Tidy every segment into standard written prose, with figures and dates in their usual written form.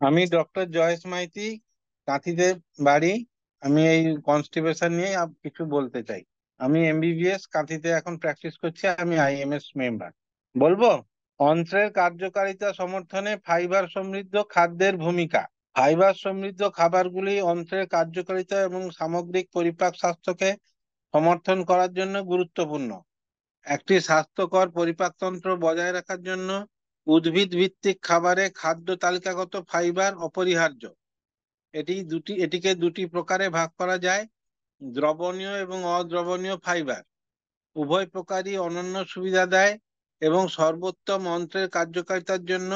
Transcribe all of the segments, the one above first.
আমি ডক্টর জয়েশ মাইতি, কাঁথিতে বাড়ি। আমি এই কনস্টিপেশন নিয়ে কিছু বলতে চাই। আমি এমবিবিএস কাঁথিতে এখন প্র্যাকটিস করছি। আমি আইএমএস মেম্বার। বলবো, অন্ত্রের কার্যকারিতা সমর্থনে ফাইবার সমৃদ্ধ খাদ্যের ভূমিকা। ফাইবার সমৃদ্ধ খাবারগুলি অন্ত্রের কার্যকারিতা এবং সামগ্রিক পরিপাক স্বাস্থ্যকে সমর্থন করার জন্য গুরুত্বপূর্ণ। একটি স্বাস্থ্যকর পরিপাকতন্ত্র বজায় রাখার জন্য উদ্ভিদ ভিত্তিক খাবারে খাদ্য তালিকাগত ফাইবার অপরিহার্য। এটিকে দুটি প্রকারে ভাগ করা যায়: দ্রবণীয় এবং অদ্রবণীয় ফাইবার। উভয় প্রকারই অনন্য সুবিধা দেয় এবং সর্বোত্তম অন্ত্রের কার্যকারিতার জন্য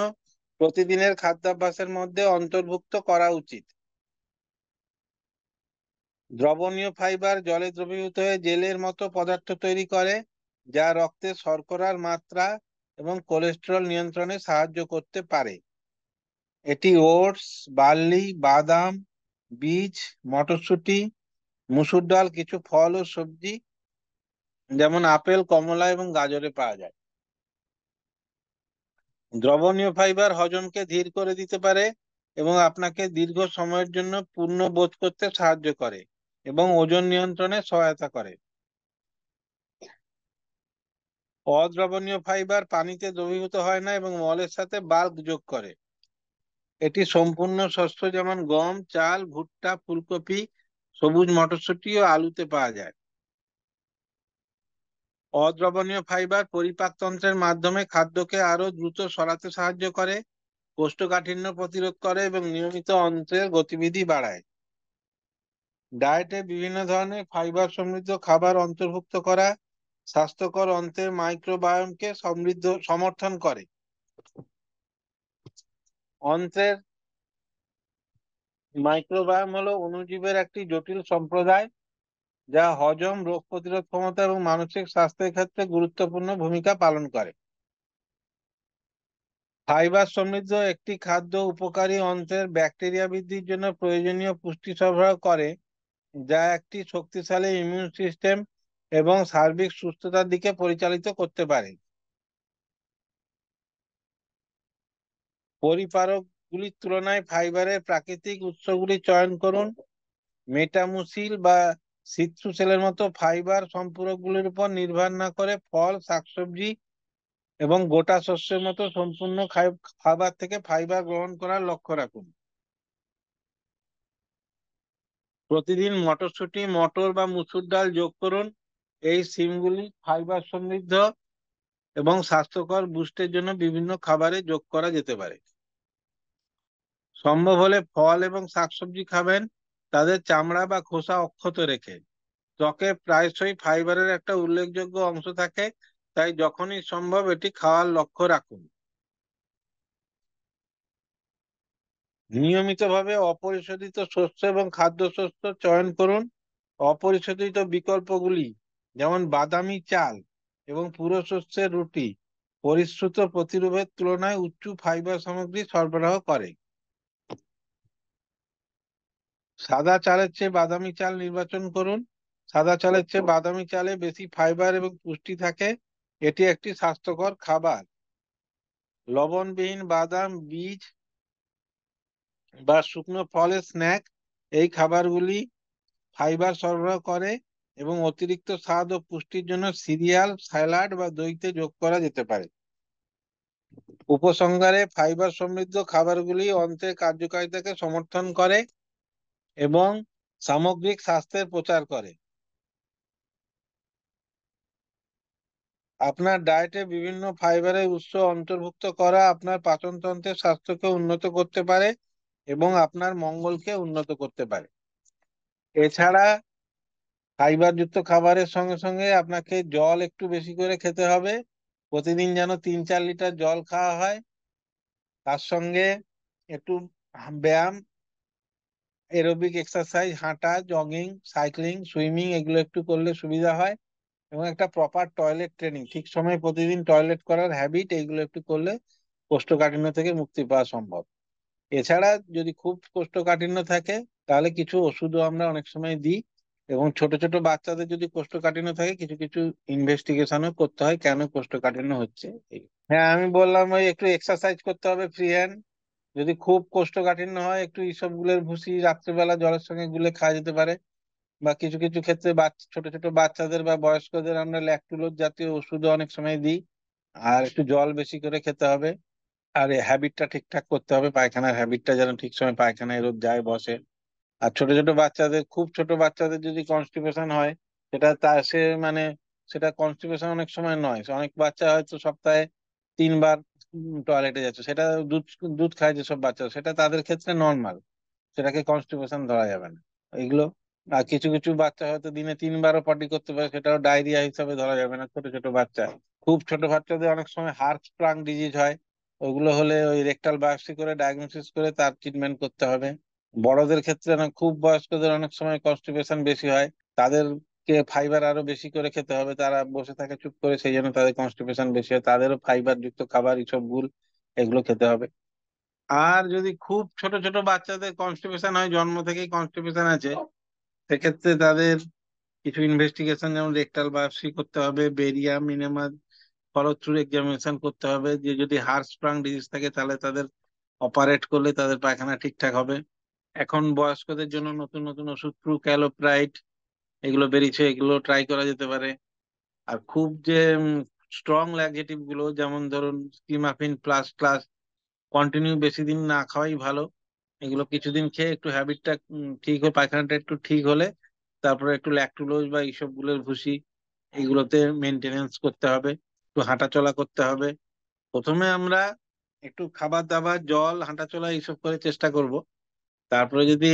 প্রতিদিনের খাদ্যাভ্যাসের মধ্যে অন্তর্ভুক্ত করা উচিত। দ্রবণীয় ফাইবার জলে দ্রবীভূত হয়ে জেলের মতো পদার্থ তৈরি করে, যা রক্তে শর্করার মাত্রা এবং কোলেস্টেরল নিয়ন্ত্রণে সাহায্য করতে পারে। এটি ওটস, বার্লি, বাদাম, বীজ, মটরশুঁটি, মসুর ডাল, কিছু ফল ও সবজি যেমন আপেল, কমলা এবং গাজরে পাওয়া যায়। দ্রবণীয় ফাইবার হজমকে ধীর করে দিতে পারে এবং আপনাকে দীর্ঘ সময়ের জন্য পূর্ণ বোধ করতে সাহায্য করে এবং ওজন নিয়ন্ত্রণে সহায়তা করে। অদ্রবণীয় ফাইবার পানিতে দ্রবীভূত হয় না এবং মলের সাথে বাল্ক যোগ করে। এটি সম্পূর্ণ শস্য যেমন গম, চাল, ভুট্টা, ফুলকপি, সবুজ মটরশুঁটি ও আলুতে পাওয়া যায়। অদ্রবণীয় ফাইবার পরিপাকতন্ত্রের মাধ্যমে খাদ্যকে আরো দ্রুত সরাতে সাহায্য করে, কোষ্ঠকাঠিন্য প্রতিরোধ করে এবং নিয়মিত অন্ত্রের গতিবিধি বাড়ায়। ডায়েটে বিভিন্ন ধরনের ফাইবার সমৃদ্ধ খাবার অন্তর্ভুক্ত করা স্বাস্থ্যকর অন্ত্রের মাইক্রোবায়োমকে সমর্থন করে। অন্ত্রের মাইক্রোবায়োম হলো অণুজীবের একটি জটিল সম্প্রদায়, যা হজম, রোগ প্রতিরোধ ক্ষমতা এবং মানসিক স্বাস্থ্যের ক্ষেত্রে গুরুত্বপূর্ণ ভূমিকা পালন করে। ফাইবার সমৃদ্ধ একটি খাদ্য উপকারী অন্ত্রের ব্যাকটেরিয়া বৃদ্ধির জন্য প্রয়োজনীয় পুষ্টি সরবরাহ করে, যা একটি শক্তিশালী ইমিউন সিস্টেম এবং সার্বিক সুস্থতার দিকে পরিচালিত করতে পারে। পরিপাকগুলির তুলনায় ফাইবারের প্রাকৃতিক উৎসগুলি চয়ন করুন। মেটামুসিল বা সিত্রুসেলের মতো ফাইবার সম্পূরকগুলির উপর নির্ভর না করে ফল, শাকসবজি এবং গোটা শস্যের মতো সম্পূর্ণ খাবার থেকে ফাইবার গ্রহণ করার লক্ষ্য রাখুন। প্রতিদিন মটরশুঁটি, মটর বা মুসুর ডাল যোগ করুন। এই সিমগুলি ফাইবার সমৃদ্ধ এবং স্বাস্থ্যকর বুস্টের জন্য বিভিন্ন খাবারে যোগ করা যেতে পারে। সম্ভব হলে ফল এবং শাকসবজি খাবেন, তাদের চামড়া বা খোসা অক্ষত রেখে। ত্বকে প্রায়শই ফাইবারের একটা উল্লেখযোগ্য অংশ থাকে, তাই যখনই সম্ভব এটি খাওয়ার লক্ষ্য রাখুন। নিয়মিতভাবে অপরিশোধিত শস্য এবং খাদ্যশস্য চয়ন করুন। অপরিশোধিত বিকল্পগুলি যেমন বাদামি চাল এবং পুরো শস্যের রুটি পরিশ্রুত প্রতিরূপের তুলনায় উচ্চ ফাইবার সামগ্রী সরবরাহ করে। সাদা চালের চেয়ে বাদামি চাল নির্বাচন করুন। সাদা চালের চেয়ে বাদামি চালে বেশি ফাইবার এবং পুষ্টি থাকে। এটি একটি স্বাস্থ্যকর খাবার। লবণবিহীন বাদাম, বীজ বা শুকনো ফলের স্ন্যাক এই খাবারগুলি ফাইবার সরবরাহ করে এবং অতিরিক্ত স্বাদ ও পুষ্টির জন্য সিরিয়াল, স্যালাড বা দইতে যোগ করা যেতে পারে। উপসংহারে, ফাইবার সমৃদ্ধ খাবারগুলি অন্ত্রের কার্যকারিতাকে সমর্থন করে এবং সামগ্রিক স্বাস্থ্যের প্রচার করে। আপনার ডায়েটে বিভিন্ন ফাইবারের উৎস অন্তর্ভুক্ত করা আপনার পাচনতন্ত্রের স্বাস্থ্যকে উন্নত করতে পারে এবং আপনার মঙ্গলকে উন্নত করতে পারে। এছাড়া ফাইবারযুক্ত খাবারের সঙ্গে সঙ্গে আপনাকে জল একটু বেশি করে খেতে হবে। প্রতিদিন যেন 3-4 লিটার জল খাওয়া হয়। তার সঙ্গে একটু ব্যায়াম, এরোবিক এক্সারসাইজ, হাঁটা, জগিং, সাইক্লিং, সুইমিং এগুলো একটু করলে সুবিধা হয়। এবং একটা প্রপার টয়লেট ট্রেনিং, ঠিক সময় প্রতিদিন টয়লেট করার হ্যাবিট, এইগুলো একটু করলে কোষ্ঠকাঠিন্য থেকে মুক্তি পাওয়া সম্ভব। এছাড়া যদি খুব কোষ্ঠকাঠিন্য থাকে, তাহলে কিছু ওষুধও আমরা অনেক সময় দিই। এবং ছোট ছোট বাচ্চাদের যদি কোষ্ঠকাঠিন্য থাকে, কিছু কিছু ইনভেস্টিগেশনও করতে হয় কেন কোষ্ঠকাঠিন্য হচ্ছে। হ্যাঁ, আমি বললাম ওই একটু এক্সারসাইজ করতে হবে, ফ্রি হ্যান্ড। যদি খুব কোষ্ঠকাঠিন্য হয় একটু ইসব গুলের ভুসি রাত্রেবেলা জলের সঙ্গে গুলে খাওয়া যেতে পারে। বা কিছু কিছু ক্ষেত্রে বাচ্চা, ছোট ছোট বাচ্চাদের বা বয়স্কদের আমরা ল্যাকটুলোজ জাতীয় ওষুধও অনেক সময় দিই। আর একটু জল বেশি করে খেতে হবে। আর এই হ্যাবিটটা ঠিকঠাক করতে হবে, পায়খানার হ্যাবিটটা যেন ঠিক সময় পায়খানায় রোজ যায় বসে। আর ছোট ছোট বাচ্চাদের, খুব ছোট বাচ্চাদের যদি কনস্টিপেশন হয়, সেটা তা সে মানে সেটা কনস্টিপেশন অনেক সময় নয়। অনেক বাচ্চা হয়তো সপ্তাহে 3 বার টয়লেটে যাচ্ছে, সেটা দুধ দুধ খায় যেসব বাচ্চা, সেটা তাদের ক্ষেত্রে নর্মাল, সেটাকে কনস্টিপেশন ধরা যাবে না এগুলো। আর কিছু কিছু বাচ্চা হয়তো দিনে 3বারও পটি করতে পারে, সেটাও ডায়রিয়া হিসাবে ধরা যাবে না ছোট ছোট বাচ্চা। খুব ছোট বাচ্চাদের অনেক সময় হার্ট স্প্রাং ডিজিজ হয়, ওইগুলো হলে ওই রেকটাল বায়োপসি করে ডায়াগনোসিস করে তার ট্রিটমেন্ট করতে হবে। বড়দের ক্ষেত্রে না, খুব বয়স্কদের অনেক সময় কনস্টিপেশন বেশি হয়, তাদেরকে ফাইবার আরো বেশি করে খেতে হবে, তারা বসে থাকে চুপ করে, সেই জন্য তাদের কনস্টিপেশন বেশি হয়, তাদেরও ফাইবার যুক্ত খাবার এইসব গুল এগুলো খেতে হবে। আর যদি খুব ছোট ছোট বাচ্চাদের কনস্টিপেশন হয়, জন্ম থেকেই কনস্টিপেশন আছে, সেক্ষেত্রে তাদের কিছু ইনভেস্টিগেশন, যেমন রেকটাল বায়োপসি করতে হবে, বেরিয়াম মিনেমা ফলো থ্রু এক্সামিনেশন করতে হবে। যে যদি হার্ট স্প্রাং ডিজিজ থাকে তাহলে তাদের অপারেট করলে তাদের পায়খানা ঠিকঠাক হবে। এখন বয়স্কদের জন্য নতুন নতুন ওষুধ ক্যালোপ্রাইড এগুলো বেরিয়েছে, এগুলো ট্রাই করা যেতে পারে। আর খুব যে স্ট্রং ল্যাক্সেটিভ গুলো, যেমন ধরুন স্টিমাফিন প্লাস ক্লাস, কন্টিনিউ বেশি দিন না খাওয়াই ভালো। এগুলো কিছুদিন খেয়ে একটু হ্যাবিটটা ঠিক হয়ে পায়খানাটা একটু ঠিক হলে তারপরে একটু ল্যাকটুলোজ বা এইসব গুলের ভুসি এগুলোতে মেনটেনেন্স করতে হবে, একটু হাঁটাচলা করতে হবে। প্রথমে আমরা একটু খাবার দাবার জল হাঁটাচলা এইসব করে চেষ্টা করব। তারপরে যদি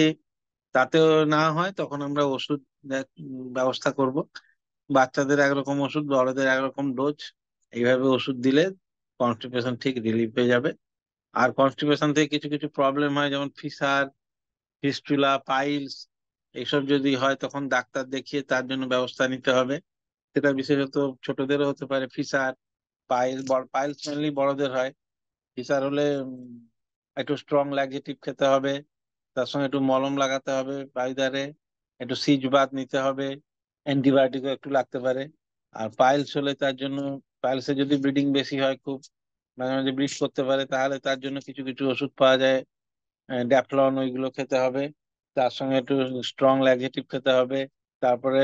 তাতেও না হয় তখন আমরা ওষুধ ব্যবস্থা করব। বাচ্চাদের একরকম ওষুধ, বড়দের একরকম ডোজ, এইভাবে ওষুধ দিলে কনস্টিপেশন ঠিক রিলিফ পেয়ে যাবে। আর কনস্টিপেশন থেকে কিছু কিছু প্রবলেম হয়, যেমন ফিসার, ফিস্টুলা, পাইলস, এইসব যদি হয় তখন ডাক্তার দেখিয়ে তার জন্য ব্যবস্থা নিতে হবে। সেটা বিশেষত ছোটদেরও হতে পারে ফিসার, পাইলস মেনলি বড়দের হয়। ফিসার হলে একটু স্ট্রং ল্যাক্সেটিভ খেতে হবে, তার সঙ্গে একটু মলম লাগাতে হবে পায়দারে, একটু সিজ বাত নিতে হবে, অ্যান্টিবায়োটিকও একটু লাগতে পারে। আর পাইলস হলে তার জন্য, পাইলসে যদি ব্লিডিং বেশি হয়, খুব মাঝে মাঝে ব্লিড করতে পারে, তাহলে তার জন্য কিছু কিছু ওষুধ পাওয়া যায়, ড্যাফলন, ওইগুলো খেতে হবে। তার সঙ্গে একটু স্ট্রং ল্যাক্সেটিভ খেতে হবে। তারপরে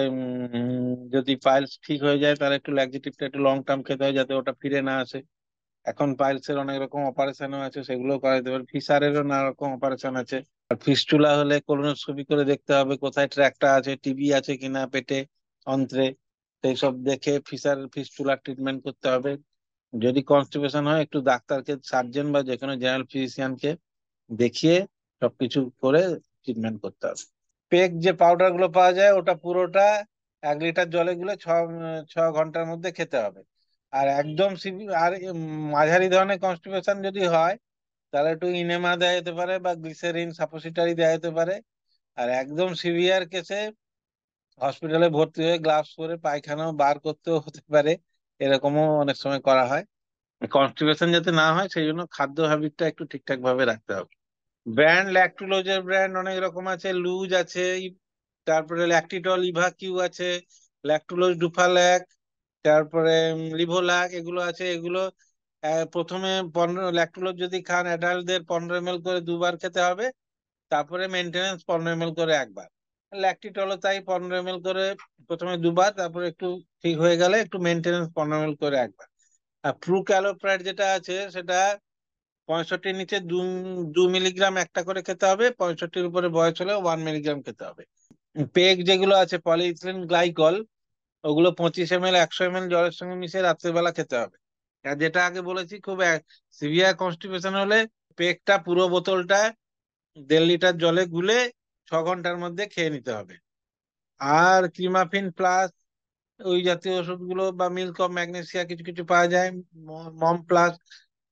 যদি পাইলস ঠিক হয়ে যায় তাহলে একটু ল্যাক্সেটিভটা একটু লং টার্ম খেতে হয়, যাতে ওটা ফিরে না আসে। এখন পাইলসের অনেক রকম অপারেশনও আছে, সেগুলো করা যেতে পারে। ফিসারেরও নানা রকম অপারেশন আছে। আর ফিস্টুলা হলে কোলোনোস্কোপি করে দেখতে হবে কোথায় ট্র্যাকটা আছে, টিবি আছে কিনা পেটে, অন্ত্রে, সেই সব দেখে ফিস্টুলার ট্রিটমেন্ট করতে হবে। যদি কনস্টিপেশন হয় একটু ডাক্তারকে, সার্জেন বা যে কোনো জেনারেল ফিজিশিয়ানকে দেখিয়ে সবকিছু করে ট্রিটমেন্ট করতে হবে। পেক যে পাউডার গুলো পাওয়া যায় ওটা পুরোটা 1 লিটার জলে গুলে 6 ঘন্টার মধ্যে খেতে হবে। আর একদম আর মাঝারি ধরনের কনস্টিপেশন যদি হয় তাহলে একটু ইনেমা দেওয়া যেতে পারে বা গ্লিসারিন সাপোসিটারি দেওয়া যেতে পারে। আর একদম সিভিয়ার কেসে হসপিটালে ভর্তি হয়ে গ্লাভস পরে পায়খানাও বার করতেও হতে পারে, এরকমও অনেক সময় করা হয়। কনস্টিপেশন যাতে না হয় সেই জন্য খাদ্য হ্যাবিটটা একটু ঠিকঠাক ভাবে রাখতে হবে। ব্র্যান্ড, ল্যাকটুলোজের ব্র্যান্ড অনেক রকম আছে, লুজ আছে, তারপরে ল্যাকটিটল ইভা কিউ আছে, ল্যাকটুলোজ ডুফাল্যাক, তারপরে লিভোল্যাক, এগুলো আছে। এগুলো প্রথমে 15 ল্যাকটুলোজ যদি খান অ্যাডাল্টদের 15 ml করে 2 বার খেতে হবে, তারপরে মেনটেনেন্স 15 ml করে 1 বার। ল্যাকটিটলও তাই, 15 ml করে প্রথমে 2 বার, তারপরে একটু ঠিক হয়ে গেলে একটু মেনটেনেন্স 15 ml করে 1 বার। আর ক্যালোপ্রাইড যেটা আছে সেটা 65-র নিচে 2 মিলিগ্রাম একটা করে খেতে হবে, 65-র উপরে বয়স হলে 1 মিলিগ্রাম খেতে হবে। পেগ যেগুলো আছে পলিইথিলিন গ্লাইকল, ওগুলো 25 ml 100 ml জলের সঙ্গে মিশিয়ে রাত্রেবেলা খেতে হবে। আর যেটা আগে বলেছি, খুব সিভিয়ার কনস্টিপেশন হলে পেগটা পুরো বোতলটা 1.5 লিটার জলে গুলে 6 ঘন্টার মধ্যে খেয়ে নিতে হবে। আর ক্রিমাফিন প্লাস ওই জাতীয় ওষুধগুলো বা মিল্ক অফ ম্যাগনেসিয়া কিছু কিছু পাওয়া যায়, মম প্লাস,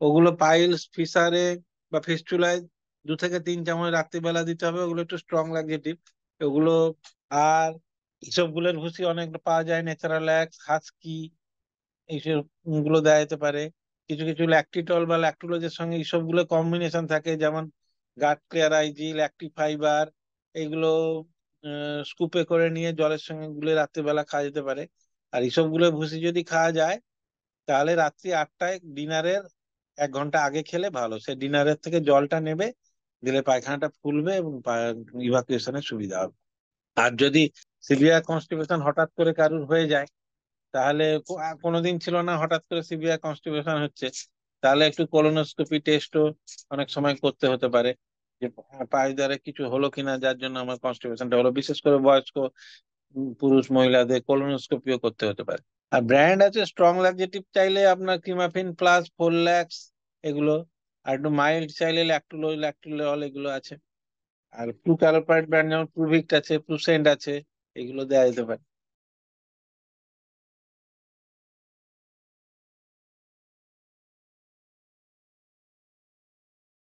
ওগুলো পাইলস, ফিসারে বা ফিস্টুলায় 2 থেকে 3 চামচ রাত্রিবেলা দিতে হবে, ওগুলো একটু স্ট্রং ল্যাক্সেটিভ ওগুলো। আর এইসব গুলের ভুসি অনেক পাওয়া যায়, ন্যাচারাল এক্স, হাস্কি, এইসব গুলো দেওয়া যেতে পারে। কিছু কিছু ল্যাকটিটল বা ল্যাকটুলোজের সঙ্গে এইসব গুলো কম্বিনেশন থাকে, যেমন গাট ক্লিয়ার আইজি, ল্যাকটি ফাইবার, এইগুলো স্কুপে করে নিয়ে জলের সঙ্গে গুলে রাত্রিবেলা খাওয়া যেতে পারে। আর এইসব গুলো ভুসি যদি খাওয়া যায় তাহলে রাত্রি 8টায় ডিনারের 1 ঘন্টা আগে খেলে ভালো। সে ডিনারের থেকে জলটা নেবে, দিলে পায়খানাটা ফুলবে এবং ইভাকুয়েশনের সুবিধা হবে। আর যদি সিভিয়ার কনস্টিপেশন হঠাৎ করে কারুর হয়ে যায়, তাহলে কোনোদিন ছিল না, হঠাৎ করে সিভিয়ার কনস্টিপেশন হচ্ছে, তাহলে একটু কোলোনোস্কোপি টেস্টও অনেক সময় করতে হতে পারে, যে পায়ের দ্বারা কিছু হলো কিনা যার জন্য আমার কনস্টিপেশনটা হলো। বিশেষ করে বয়স্ক পুরুষ মহিলাদের কোলোনোস্কোপিও করতে হতে পারে। আর ব্র্যান্ড আছে স্ট্রং ল্যাক্সেটিভ চাইলে আপনার ক্রিমাফিন প্লাস, ফোরল্যাক্স, এগুলো। আর একটু মাইল্ড চাইলে ল্যাক্টোলোজ, ল্যাক্টোলল, এগুলো আছে। আর প্রুক্যালোপাইড ব্র্যান্ড যেমন প্রুভিক্ট আছে, প্রুসেন্ট আছে, এগুলো দেওয়া যেতে পারে।